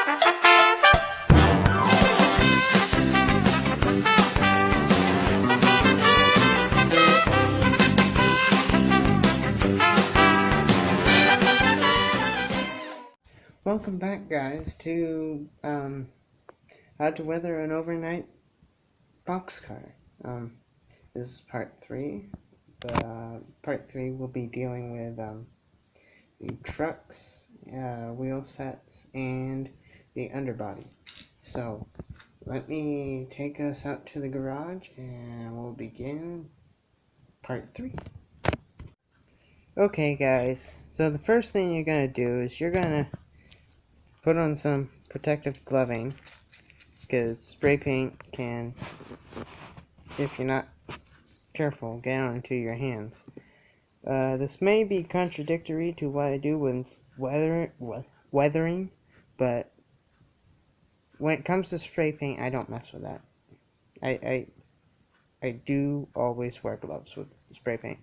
Welcome back, guys, to how to weather an overnight boxcar. This is part 3. Part 3 will be dealing with the trucks, wheel sets, and the underbody. So let me take us out to the garage and we'll begin part 3. Okay, guys, so the first thing you're going to do is you're going to put on some protective gloving, because spray paint can, if you're not careful, get onto your hands. This may be contradictory to what I do with weathering, but when it comes to spray paint, I don't mess with that. I do always wear gloves with spray paint.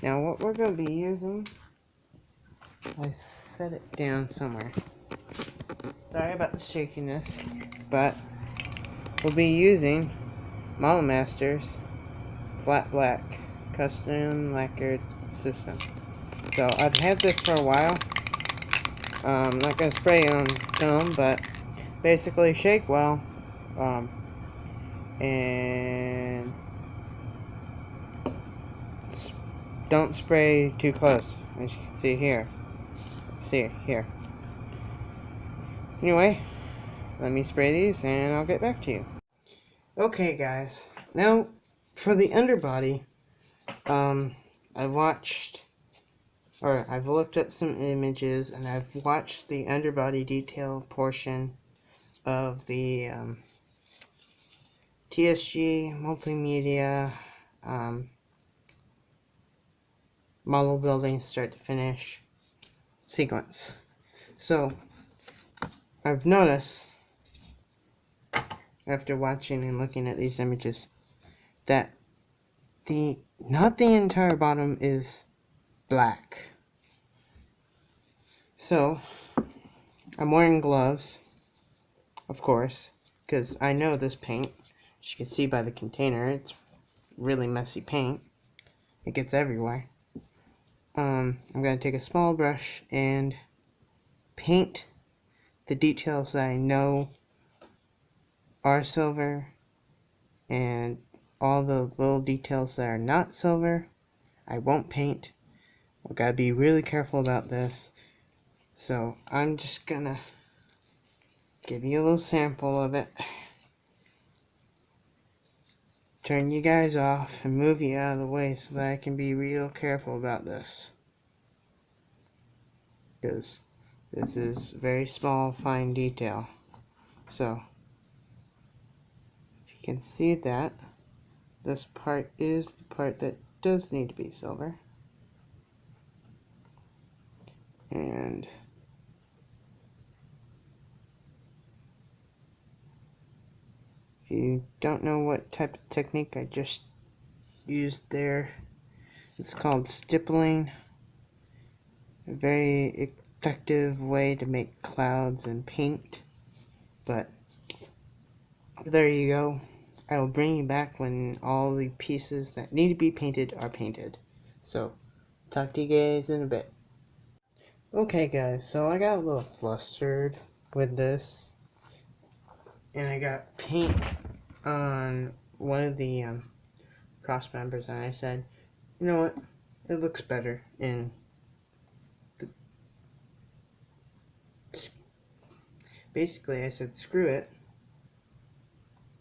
Now, what we're going to be using, I set it down somewhere. Sorry about the shakiness, but we'll be using Model Master's flat black custom lacquered system. So I've had this for a while. I'm not gonna spray it on film, but basically shake well, and don't spray too close, as you can see here. See here. Anyway, let me spray these and I'll get back to you. Okay, guys. Now for the underbody, I've looked at some images and I've watched the underbody detail portion of the TSG multimedia model building start to finish sequence. So I've noticed, after watching and looking at these images, that not the entire bottom is black. So I'm wearing gloves, of course, because I know this paint. As you can see by the container, it's really messy paint. It gets everywhere. I'm going to take a small brush and paint the details that I know are silver, and all the little details that are not silver, I won't paint. I've got to be really careful about this. So I'm just going to give you a little sample of it. Turn you guys off and move you out of the way so that I can be real careful about this. Because this is very small, fine detail. So, if you can see that, this part is the part that does need to be silver. And if you don't know what type of technique I just used there, it's called stippling. A very effective way to make clouds and paint. But there you go. I will bring you back when all the pieces that need to be painted are painted. So, talk to you guys in a bit. Okay, guys, so I got a little flustered with this, and I got paint on one of the cross members, and I said, you know what, it looks better in the... Basically, I said, screw it,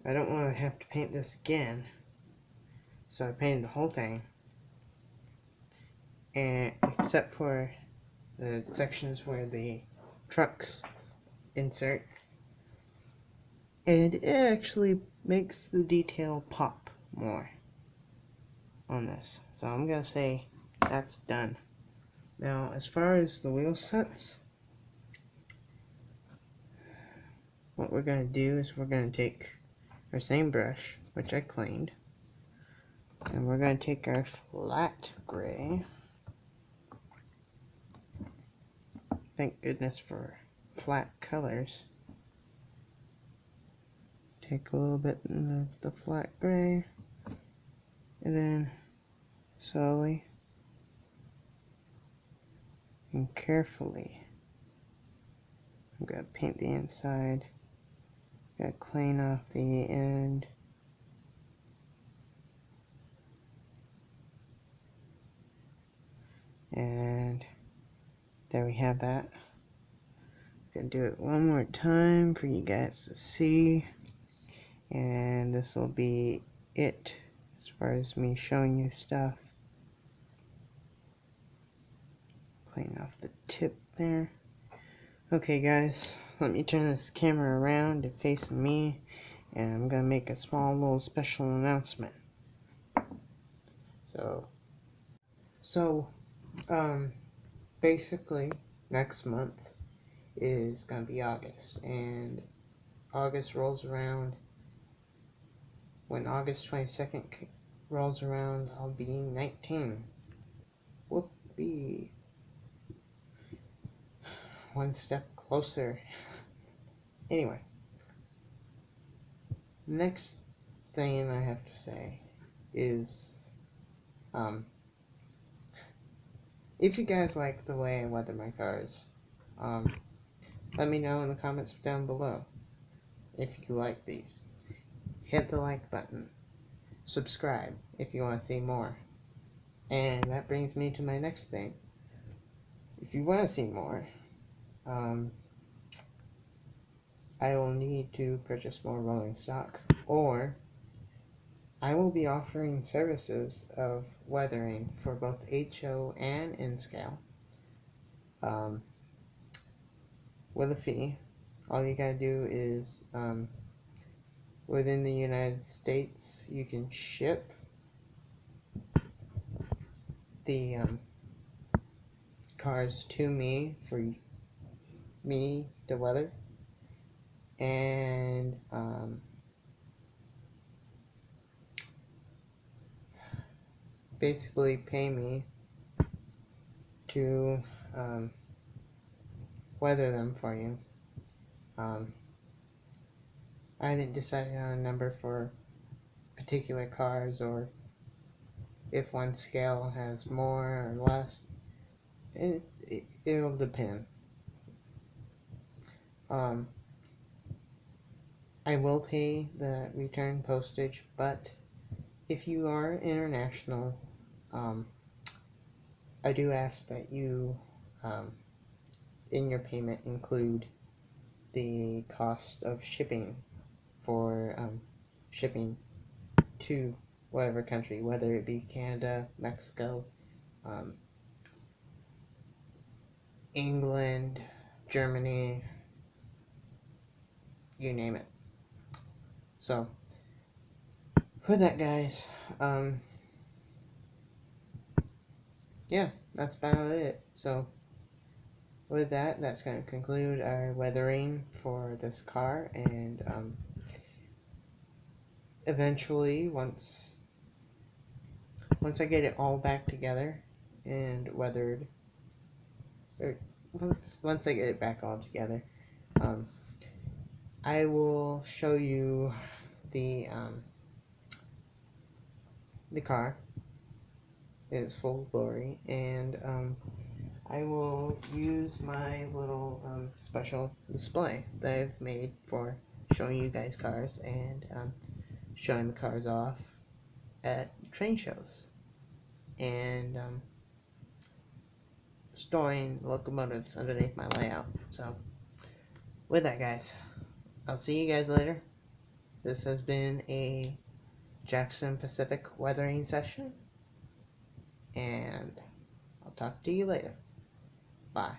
I don't want to have to paint this again, so I painted the whole thing, and except for the sections where the trucks insert, and it actually makes the detail pop more on this. So I'm gonna say that's done. Now, as far as the wheel sets, what we're gonna do is we're gonna take our same brush, which I cleaned, and we're gonna take our flat gray. Thank goodness for flat colors. take a little bit of the flat gray, and then slowly and carefully, I'm going to paint the inside. Got to clean off the end. And there we have that. Gonna do it one more time for you guys to see. And this will be it as far as me showing you stuff. Clean off the tip there. Okay guys, let me turn this camera around to face me, and I'm gonna make a small little special announcement. So basically next month is gonna be August, and August rolls around. When August 22nd rolls around, I'll be 19. Whoopee. One step closer. Anyway, next thing I have to say is, if you guys like the way I weather my cars, let me know in the comments down below if you like these. Hit the like button. Subscribe if you want to see more. And that brings me to my next thing. If you want to see more, I will need to purchase more rolling stock, or I will be offering services of weathering for both HO and N-scale, with a fee. All you gotta do is, within the United States, you can ship the cars to me for me to weather, and basically pay me to weather them for you. I haven't decided on a number for particular cars, or if one scale has more or less. It'll depend. I will pay the return postage, but if you are international, I do ask that you, in your payment, include the cost of shipping for shipping to whatever country, whether it be Canada, Mexico, England, Germany, you name it. So, with that, guys, yeah, that's about it. So, with that, that's going to conclude our weathering for this car, and eventually, once I get it all back together and weathered, or once I get it back all together, I will show you the car in its full glory, and I will use my little special display that I've made for showing you guys cars, and showing the cars off at train shows, and storing locomotives underneath my layout. So with that, guys, I'll see you guys later. This has been a Jackson Pacific weathering session, and I'll talk to you later. Bye.